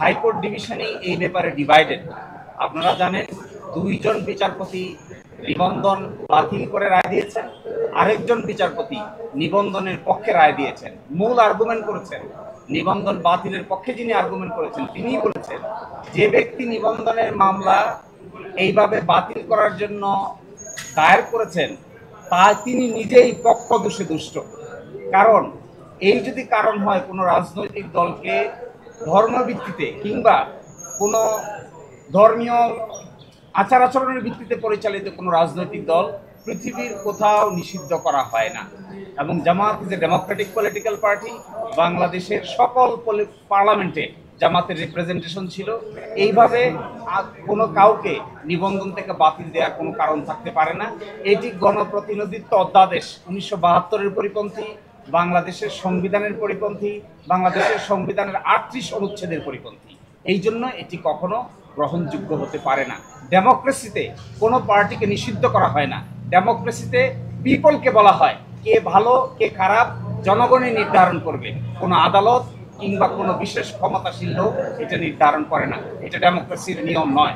High court ডিভিশনেই এই ব্যাপারে divided. আপনারা জানেন, দুইজন বিচারপতি নিবন্ধন বাতিল করে রায় দিয়েছেন, আরেকজন বিচারপতি নিবন্ধনের পক্ষে রায় দিয়েছেন। মূল আর্গুমেন্ট করেছেন, নিবন্ধন বাতিলের পক্ষে যিনি আর্গুমেন্ট করেছেন তিনিই বলেছেন যে ব্যক্তি নিবন্ধনের মামলা এইভাবে বাতিল করার জন্য দায়ের করেছেন তিনি নিজেই পক্ষ দোষে দুষ্ট। কারণ এই যদি কারণ হয় কোনো রাজনৈতিক দলকে ধর্মভিত্তিতে কিংবা কোনো ধর্মীয় আচার আচরণের ভিত্তিতে পরিচালিত কোনো রাজনৈতিক দল পৃথিবীর কোথাও নিষিদ্ধ করা হয় না। এবং Jamaat is a democratic political party. বাংলাদেশের সকল পার্লামেন্টে জামাতের রিপ্রেজেন্টেশন ছিল। এইভাবে কোনো কাউকে নিবন্ধন থেকে বাতিল দেওয়ার কোনো কারণ থাকতে পারে না। এটি গণপ্রতিনিধিত্ব অধ্যাদেশ 1972-এর পরিপন্থী, বাংলাদেশের সংবিধানের পরিপন্থী, বাংলাদেশের সংবিধানের 38 অনুচ্ছেদের পরিপন্থী। এই জন্য এটি কখনো গ্রহণযোগ্য হতে পারে না। ডেমোক্রেসিতে কোনো পার্টিকে নিষিদ্ধ করা হয় না। ডেমোক্রেসিতে পিপলকে বলা হয় কে ভালো কে খারাপ জনগণই নির্ধারণ করবে, কোনো আদালত কিংবা কোনো বিশেষ ক্ষমতাশীল লোক এটা নির্ধারণ করে না। এটা ডেমোক্রেসির নিয়ম নয়।